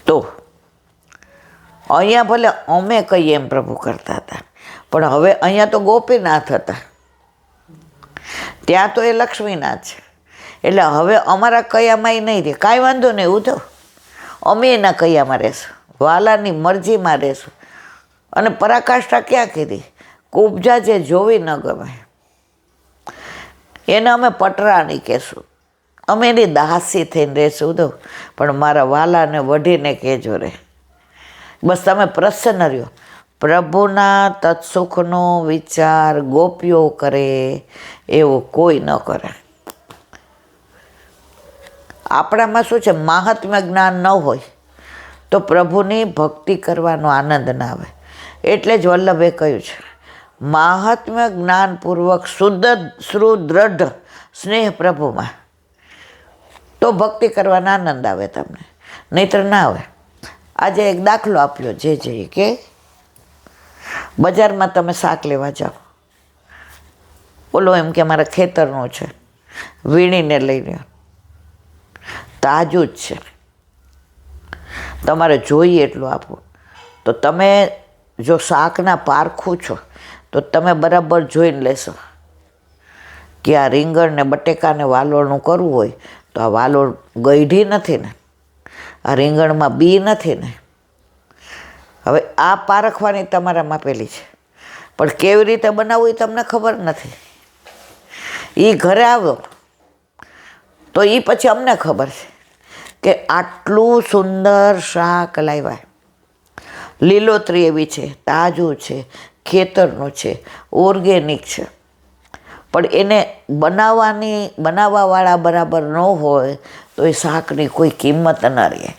તો અહીંયા ભલે અમે કહીએ એમ પ્રભુ કરતા હતા, પણ હવે અહીંયા તો ગોપીનાથ હતા, ત્યાં તો એ લક્ષ્મીનાથ છે. એટલે હવે અમારા કયામાં નહીં રહે. કાંઈ વાંધો નહીં, એવું તો અમે એના કયામાં રહેશું, વાલાની મરજીમાં રહેશું. અને પરાકાષ્ઠા ક્યાં કીધી? કુબજા જે જોવી ન ગમે એને અમે પટરાણી કહેશું, અમે એની દાસી થઈને રહેશું. તો પણ મારા વાલાને વઢીને કહેજો રે, બસ તમે પ્રસન્ન રહ્યો. પ્રભુના તત્સુખનો વિચાર ગોપીઓ કરે એવું કોઈ ન કરે. આપણામાં શું છે, મહાત્મ્ય જ્ઞાન ન હોય તો પ્રભુની ભક્તિ કરવાનો આનંદ ના આવે. એટલે જ વલ્લભે કહ્યું છે, મહાત્મ્ય જ્ઞાનપૂર્વક સુદૃઢ સ્નેહ પ્રભુમાં, તો ભક્તિ કરવાનો આનંદ આવે તમને, નહીતર ના આવે. આજે એક દાખલો આપ્યો, જે કે બજારમાં તમે શાક લેવા જાઓ, ઓલો એમ કે મારા ખેતરનું છે, વીણીને લઈ લ્યો, તાજું જ છે, તમારે જોઈએ એટલું આપો. તો તમે જો શાકના પારખું છો તો તમે બરાબર જોઈને લેશો કે આ રીંગણ ને બટેકાને વાલોળનું કરવું હોય તો આ વાલોળ ગઈઢી નથી ને, આ રીંગણમાં બી નથી ને. હવે આ પારખવાની તમારામાં પેલી છે, પણ કેવી રીતે બનાવવું એ તમને ખબર નથી. એ ઘરે આવ્યો તો એ પછી અમને ખબર છે કે આટલું સુંદર શાક લાવ્યા, લીલોતરી એવી છે, તાજું છે, ખેતરનું છે, ઓર્ગેનિક છે. પણ એને બનાવવાવાળા બરાબર ન હોય તો એ શાકની કોઈ કિંમત ન રહે.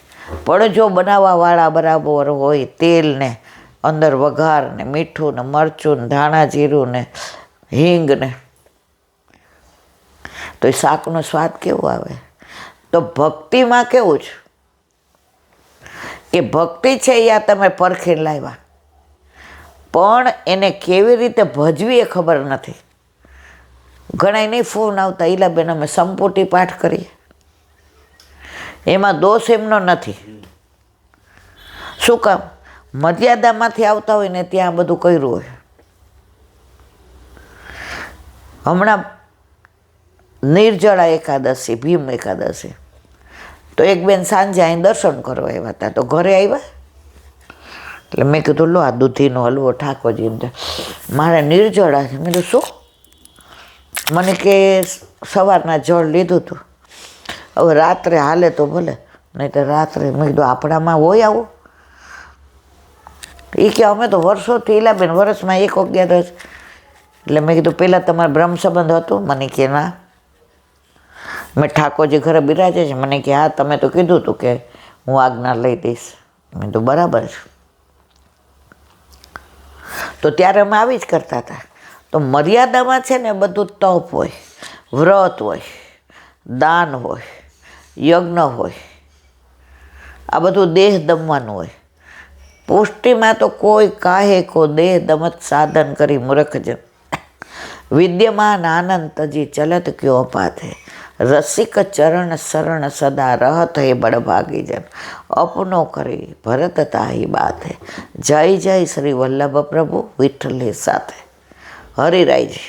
પણ જો બનાવવાવાળા બરાબર હોય, તેલ ને અંદર વઘાર ને મીઠું ને મરચું ને ધાણા જીરું ને હિંગ ને, તો એ શાકનો સ્વાદ કેવો આવે. તો ભક્તિમાં કેવું છે કે ભક્તિ છે યા તમે પરખીને લાવ્યા, પણ એને કેવી રીતે ભજવી એ ખબર નથી. ઘણા નહીં ફોન આવતા, ઈલાબેન અમે સંપૂટી પાઠ કરીએ, એમાં દોષ એમનો નથી. શું કામ? મર્યાદામાંથી આવતા હોય ને ત્યાં બધું કર્યું હોય. હમણાં નિર્જળા એકાદશી, ભીમ એકાદશી, તો એક બેન સાંજે અહીં દર્શન કરવા આવ્યા હતા, તો ઘરે આવ્યા એટલે મેં કીધું લો આ દૂધીનો હલવો ઠાકોરજી, મારે નિર્જળા છે. મેં કીધું શું? મને કે સવારના જળ લીધું હતું, હવે રાત્રે હાલે તો ભલે, નહીં તો રાત્રે. મેં કીધું આપણામાં હોય આવું? એ કે અમે તો વર્ષોથી, ઈલાબેન વર્ષમાં એક અગિયારસ. એટલે મેં કીધું પહેલાં તમારે બ્રહ્મ સંબંધ હતો? મને કે ના. મેં ઠાકોરજી ઘરે બિરાજે છે? મને કે હા, તમે તો કીધું હતું કે હું આજ્ઞા લઈ દઈશ. મેં તો બરાબર છે. તો ત્યારે અમે આવી જ કરતા હતા. તો મર્યાદામાં છે ને બધું તપ હોય, વ્રત હોય, દાન હોય, યજ્ઞ હોય, આ બધું દેહ દમવાનું હોય. પુષ્ટિમાં તો કોઈ કાહે કો દેહ દમત સાધન કરી મૂર્ખજન, વિદ્યમાન આનંદ તજી ચલત ક્યો અપાથે, રસિક ચરણ શરણ સદા રહત હે બળભાગી જન, અપનો કરી ભરત તાહી બાત હે, જય જય શ્રી વલ્લભ પ્રભુ વિઠ્ઠલ સાથે. હરિરાયજી.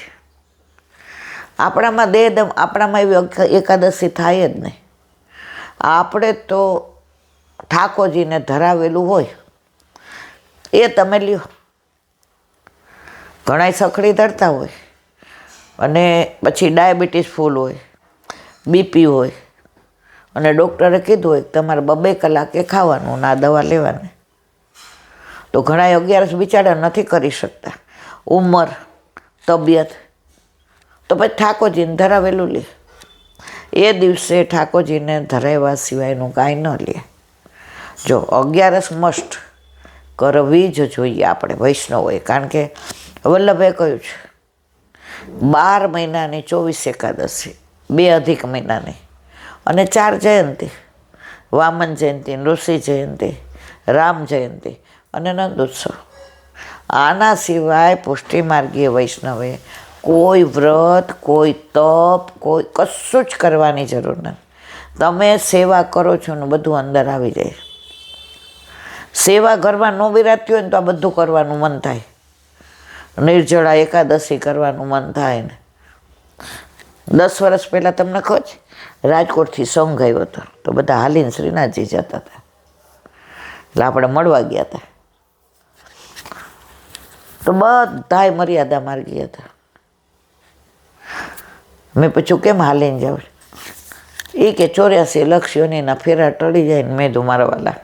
આપણામાં દેહદમ, આપણામાં એવી એકાદશી થાય જ નહીં. આપણે તો ઠાકોરજીને ધરાવેલું હોય એ તમે લ્યો. ઘણાય સખડી ધરતા હોય અને પછી ડાયાબિટીસ ફૂલ હોય, બીપી હોય, અને ડૉક્ટરે કીધું હોય તમારે 2 કલાકે ખાવાનું ના દવા લેવાની. તો ઘણા 11 બિચારા નથી કરી શકતા, ઉંમર, તબિયત, તો પછી ઠાકોરજીને ધરાવેલું લે. એ દિવસે ઠાકોરજીને ધરાવ્યા સિવાયનું કાંઈ ન લે. જો 11 મસ્ટ કરવી જ જોઈએ આપણે વૈષ્ણવોએ, કારણ કે વલ્લભે કહ્યું છે 12 મહિનાની 24 એકાદશી, 2 અધિક મહિનાની અને 4 જયંતી, વામન જયંતી, ઋષિ જયંતી, રામ જયંતી અને નંદોત્સવ. આના સિવાય પુષ્ટિમાર્ગીય વૈષ્ણવે કોઈ વ્રત, કોઈ તપ, કોઈ કશું જ કરવાની જરૂર નથી. તમે સેવા કરો છો ને બધું અંદર આવી જાય. સેવા ઘરમાં ન બિરાજતી હોય ને તો આ બધું કરવાનું મન થાય. નિર્જળા એકાદશી કરવાનું મન થાય ને. 10 વર્ષ પહેલાં તમને ખબર છે, રાજકોટથી સંઘ આવ્યો હતો તો બધા હાલીને શ્રીનાથજી જતા હતા, એટલે આપણે મળવા ગયા હતા. તો બધાય મર્યાદા માર્ગી હતા. મેં પૂછ્યું કેમ હાલીને જાવ? એ કે 84 લક્ષ ફેરા ટળી જાય ને. મેં તો મારા વાલા,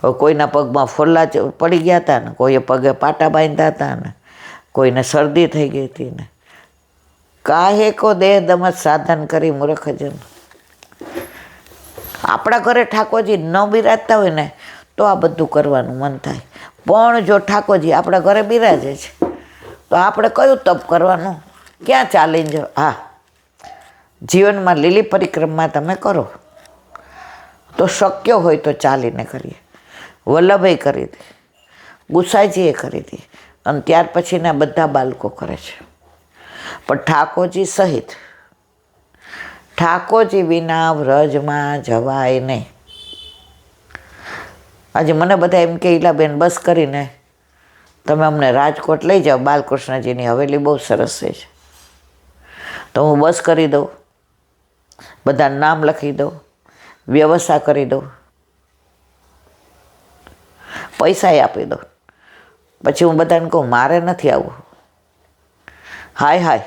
હવે કોઈના પગમાં ફોલ્લા પડી ગયા હતા ને, કોઈએ પગે પાટા બાંધ્યા હતા ને, કોઈને શરદી થઈ ગઈ હતી ને. કાહે કો દેહ દમત સાધન કરી મૂર્ખજન. આપણા ઘરે ઠાકોરજી ન બિરાજતા હોય ને તો આ બધું કરવાનું મન થાય. પણ જો ઠાકોરજી આપણા ઘરે બિરાજે છે તો આપણે કયું તપ કરવાનું? ક્યાં ચાલીને જાઓ? હા, જીવનમાં લીલી પરિક્રમા તમે કરો તો શક્ય હોય તો ચાલીને કરીએ. વલ્લભે કરી હતી, ગુસાઈજીએ કરી હતી, અને ત્યાર પછીના બધા બાળકો કરે છે. પણ ઠાકોરજી સહિત, ઠાકોરજી વિના વ્રજમાં જવાય નહીં. આજે મને બધા એમ કે ઈલાબેન બસ કરીને તમે અમને રાજકોટ લઈ જાઓ, બાલકૃષ્ણજીની હવેલી બહુ સરસ છે. તો હું બસ કરી દઉં, બધા નામ લખી દઉં, વ્યવસ્થા કરી દઉં, પૈસાએ આપી દઉં. પછી હું બધાને કહું મારે નથી આવવું. હાય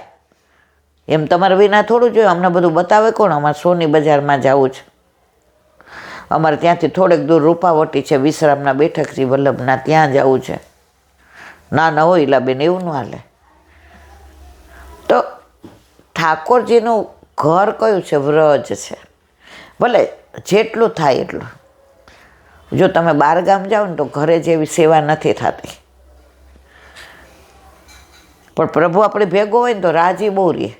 એમ તમારે વિના થોડું જોઈએ? અમને બધું બતાવે કોણ? અમારે સોની બજારમાં જવું છે, અમારે ત્યાંથી થોડેક દૂર રૂપાવટી છે, વિશ્રામના બેઠકથી વલ્લભના, ત્યાં જવું છે. ના હોય ઈલાબેન, એવું ન હાલે. તો ઠાકોરજીનું ઘર કયું છે? વ્રજ છે. ભલે જેટલું થાય એટલું. જો તમે બહાર ગામ જાઓ ને તો ઘરે જેવી સેવા નથી થતી. પણ પ્રભુ આપણે ભેગો હોય ને તો રાજી બહુ રહીએ.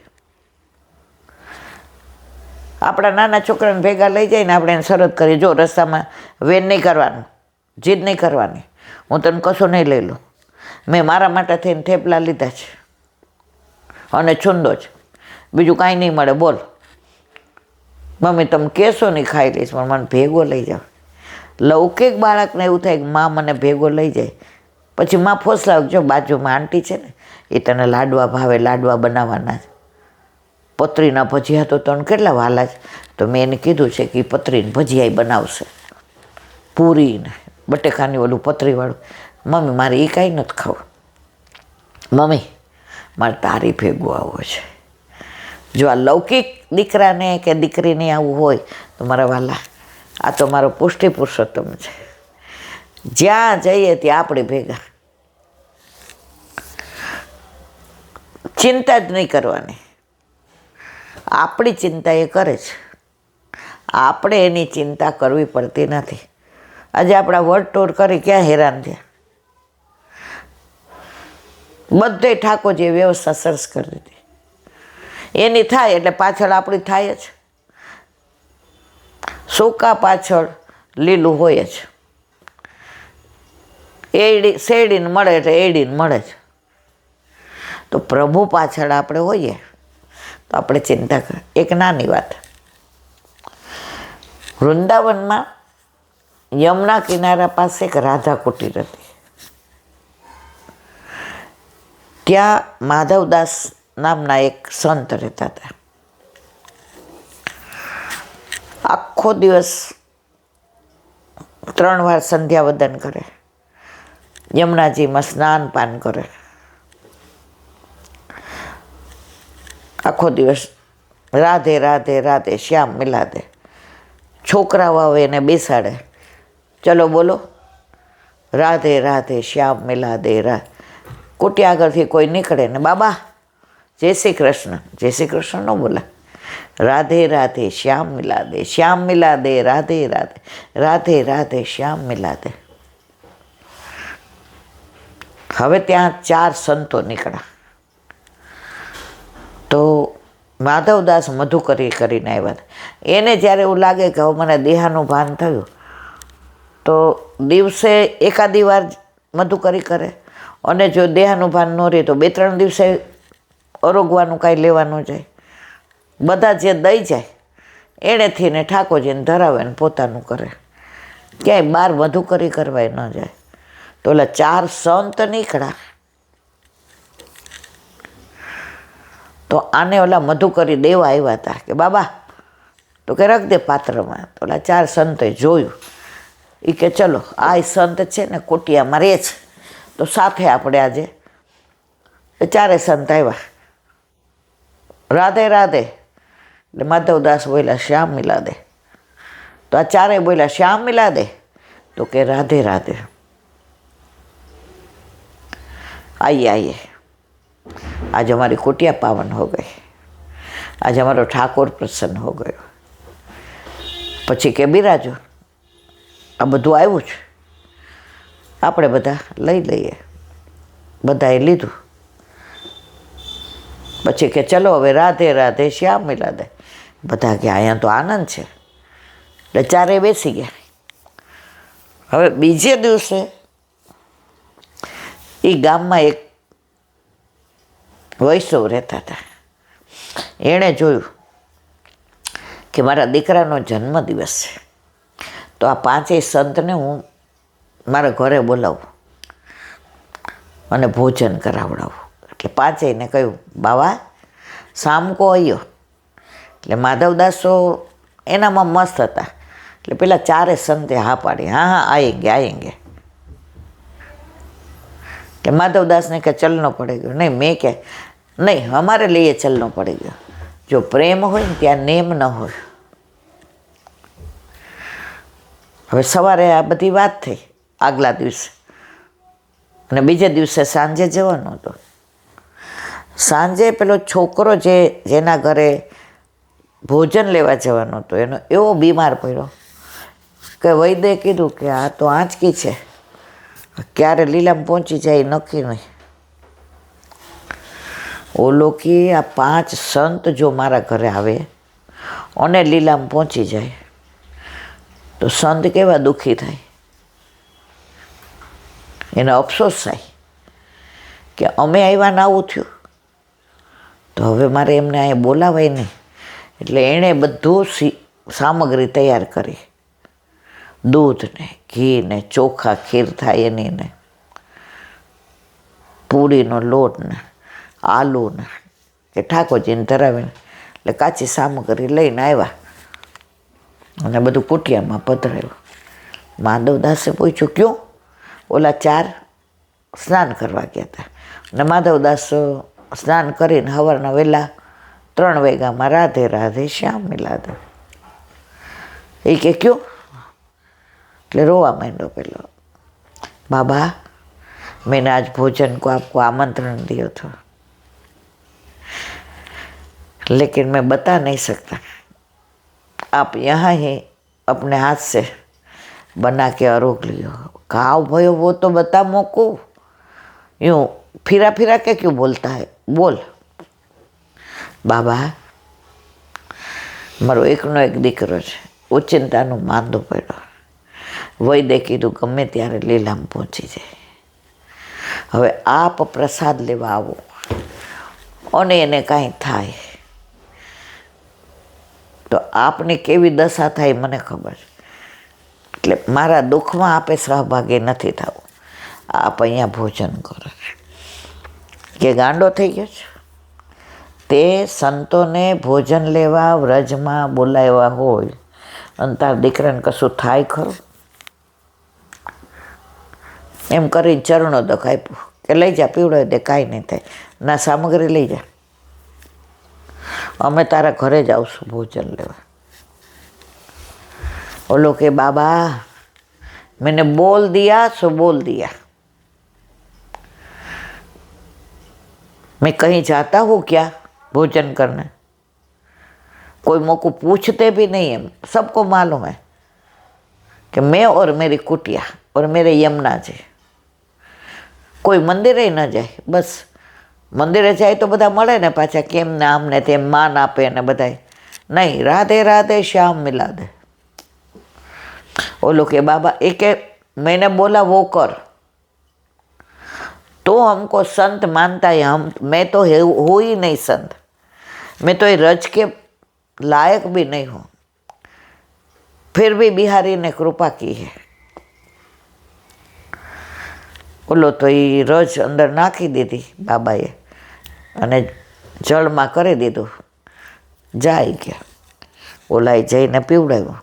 આપણા નાના છોકરાને ભેગા લઈ જાય ને આપણે એને શરત કરીએ, જો રસ્તામાં વેન નહીં કરવાનું, જીદ નહીં કરવાની, હું તને કશું નહીં લઈ લઉં. મેં મારા માટે થઈને થેપલા લીધા છે અને છુંદો છે, બીજું કાંઈ નહીં મળે. બોલ મમ્મી તમે કહેશો નહીં ખાઈ લઈશ, પણ મને ભેગો લઈ જાઓ. લૌકિક બાળકને એવું થાય કે માં મને ભેગો લઈ જાય. પછી માં ફોસલાવ, જો બાજુમાં આંટી છે ને એ તને લાડવા ભાવે, લાડવા બનાવવાના છે. પતરીના ભજીયા તો તને કેટલા વાલા છે. તો મેં એને કીધું છે કે પતરીને ભજીયા બનાવશે, પૂરીને બટેકાની ઓલું પતરીવાળું. મમ્મી મારે એ કાંઈ નથી ખાવું. મમ્મી મારે તારી ભેગું આવવું છે. જો આ લૌકિક દીકરાને કે દીકરીને આવું હોય તો મારા વાલા, આ તો મારો પુષ્ટિ પુરુષોત્તમ છે. જ્યાં જઈએ ત્યાં આપણે ભેગા, ચિંતા જ નહીં કરવાની. આપણી ચિંતા એ કરે છે, આપણે એની ચિંતા કરવી પડતી નથી. આજે આપણા વર્લ્ડ ટૂર કરી ક્યાં હેરાન થયા? બધે ઠાકોરજીએ વ્યવસ્થા સરસ કરી દીધી. એની થાય એટલે પાછળ આપણી થાય જ. સૂકા પાછળ લીલું હોય જ. એડી શેરડીને મળે એટલે એડીને મળે જ. તો પ્રભુ પાછળ આપણે હોઈએ તો આપણે ચિંતા કરીએ. એક નાની વાત, વૃંદાવનમાં યમુના કિનારા પાસે એક રાધા કુટીર હતી. ત્યાં માધવદાસ નામના એક સંત રહેતા હતા. આખો દિવસ 3 વાર સંધ્યા વંદન કરે, યમુનાજીમાં સ્નાન પાન કરે, આખો દિવસ રાધે રાધે રાધે શ્યામ મિલા દે. છોકરાઓ આવે એને બેસાડે, ચલો બોલો રાધે રાધે શ્યામ મિલા દે. કુટિયા આગળથી કોઈ નીકળે ને બાબા જય શ્રી કૃષ્ણ, જય શ્રી કૃષ્ણ ન બોલા, રાધે રાધે શ્યામ મિલા દે, શ્યામ મિલા દે, રાધે રાધે, રાધે રાધે શ્યામ મિલા દે. હવે ત્યાં 4 સંતો નીકળ્યા. તો માધવદાસ મધુકરી કરીને આવ્યા હતા. એને જ્યારે એવું લાગે કે હવે મને દેહાનું ભાન થયું તો દિવસે એકાદી વાર મધુકરી કરે, અને જો દેહાનું ભાન ન રહે તો 2-3 દિવસે અરોગવાનું કાંઈ લેવાનું જાય. બધા જે દઈ જાય એણેથી ને ઠાકોરજીને ધરાવે ને પોતાનું કરે. ક્યાંય બહાર મધુકરી કરવાય ન જાય. તો ઓલા 4 સંત નીકળ્યા તો આને ઓલા મધુકરી દેવા આવ્યા હતા કે બાબા તો કે રખ દે પાત્રમાં. તો ઓલા 4 સંતે જોયું. એ કે ચલો આ સંત છે ને કોટિયામાં રહે છે તો સાથે આપણે આજે. 4 સંત આવ્યા. રાધે રાધે. એટલે માધવદાસ બોલ્યા શ્યામ મિલા દે. તો આ 4 બોલ્યા શ્યામ મિલા દે. તો કે राधे राधे. आइए आइए, आज हमारी कुटिया पावन हो गई, आज हमारो ठाकुर प्रसन्न हो गयो. પછી કે બિરાજો, આ બધું આવ્યું છે, આપણે બધા લઈ લઈએ. બધાએ લીધું. પછી કે ચલો હવે રાધે રાધે શ્યામ મિલા દે. બધા કે અહીંયા તો આનંદ છે. એટલે 4 બેસી ગયા. હવે બીજે દિવસે એ ગામમાં એક વૈષ્ણવ રહેતા હતા. એણે જોયું કે મારા દીકરાનો જન્મદિવસ છે તો આ 5 સંતને હું મારા ઘરે બોલાવું અને ભોજન કરાવડાવું. એટલે 5ને કહ્યું બાવા શામ કો આવ્યો. એટલે માધવદાસો એનામાં મસ્ત હતા. એટલે પેલા 4 સંતે હા પાડી, હા હા આएंगे आएंगे. કે માધવદાસને કે ચલનો પડેગો. નહીં, મેં કે નહીં અમારે લઈએ ચલનો પડેગો. જો પ્રેમ હોય ને ત્યાં નેમ ન હોય. હવે સવારે આ બધી વાત થઈ આગલા દિવસે અને બીજે દિવસે સાંજે જવાનો હતો. સાંજે પેલો છોકરો જેના ઘરે ભોજન લેવા જવાનો હતો એનો એવો બીમાર પડ્યો કે વૈદ્યે કીધું કે આ તો આંચકી છે, ક્યારે લીલામાં પહોંચી જાય નક્કી નહીં. ઓલો કે આ 5 સંત જો મારા ઘરે આવે અને લીલામાં પહોંચી જાય તો સંત કેવા દુઃખી થાય, એને અફસોસ થાય કે અમે આવ્યા ને આવું થયું. તો હવે મારે એમને અહીંયા બોલાવાય નહીં. એટલે એણે બધું સામગ્રી તૈયાર કરી. દૂધ ને ઘી ને ચોખા ખીર થાય એની ને પૂરીનો લોટ ને આલુ ને કે ઠાકોરજીને ધરાવીને એટલે કાચી સામગ્રી લઈને આવ્યા અને બધું કુટિયામાં પધરાવ્યું. માધવદાસે પૂછ્યું ક્યું? ઓલા 4 સ્નાન કરવા ગયા હતા અને માધવદાસ સ્નાન કરીને સવારના વહેલા 3 વાગ્યામાં રાધે રાધે શ્યામ મિલા દે. એ કે ક્યું? એટલે રોવા માંડ્યો પેલો. बाबा मैंने आज भोजन को आपको आमंत्रण दिया था लेकिन मैं बता नहीं सकता. आप यहाँ ही अपने हाथ से बना के आरोग लियो. घाव भयो वो तो बता मोको. यूँ फिरा फिरा के क्यों बोलता है? बोल. बाबा मारो एकनो एक दीकरो छे, ओचिंतानो માંદો પડ્યો. વૈદ્ય કીધું ગમે ત્યારે લીલામાં પહોંચી જાય. હવે આપ પ્રસાદ લેવા આવો અને એને કાંઈ થાય તો આપને કેવી દશા થાય મને ખબર. એટલે મારા દુઃખમાં આપે સહભાગી નથી થવું. આપ અહીંયા ભોજન કરો. કે ગાંડો થઈ ગયો છે? તે સંતોને ભોજન લેવા વ્રજમાં બોલાવ્યા હોય અને તાર દીકરાને કશું થાય ખરું? એમ કરીને ચરણો દખ આપ્યું કે લઈ જા, પીવડાવી દે, કાંઈ નહીં થાય. ના, સામગ્રી લઈ જા, અમે તારા ઘરે જ આવશું ભોજન લેવા. ઓલો કે બાબા मैंने बोल दिया सो बोल दिया, मैं कहीं जाता हूँ क्या भोजन करने? कोई मुझको पूछते भी नहीं है. सबको मालूम है कि मैं और मेरी कुटिया और मेरे यमुना जी કોઈ મંદિરે ન જાય. બસ મંદિરે જાય તો બધા મળે ને પાછા કેમ ને આમ ને તેમ માન આપે ને બધાય. નહીં, રાધે રાધે શ્યામ મિલા દે. ઓલો કે बाबा एक मैंने बोला वो कर तो हमको संत मानता है. हम मैं तो हो ही नहीं संत, मैं तो ये रज के लायक भी नहीं हूँ, फिर भी बिहारी ने कृपा की है ઓલો તો એ રજ અંદર નાખી દીધી બાબાએ અને જળમાં કરી દીધું. જાય ગયા. ઓલાએ જઈને પીવડાવ્યો.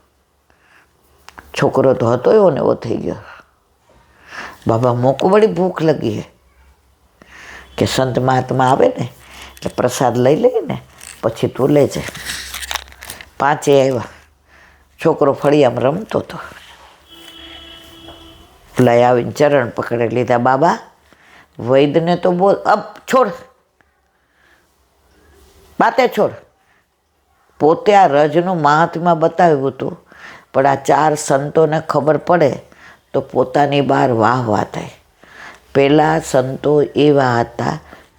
છોકરો તો હતો એવો ને એવો થઈ ગયો. બાબા મોકો વળી ભૂખ લગી હે કે સંત મહાત્મા આવે ને એટલે પ્રસાદ લઈ લઈએ ને પછી તું લઈ જાય. 5 આવ્યા. છોકરો ફળિયામાં રમતો હતો. પેલા આવીને ચરણ પકડી લીધા. બાબા વૈદ્યને તો બોલ, અબ છોડ, બાતે છોડ. પોતે આ રજનું મહાત્મા બતાવ્યું હતું, પણ આ 4 સંતોને ખબર પડે તો પોતાની બહાર વાહ થાય. પહેલાં સંતો એવા હતા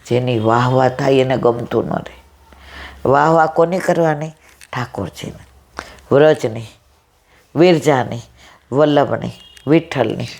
જેની વાહ થાય એને ગમતું ન રહે. વાહ કોની કરવાની? ઠાકોરજીને, વ્રજની, વિરજાની, વલ્લભની, વિઠ્ઠલની.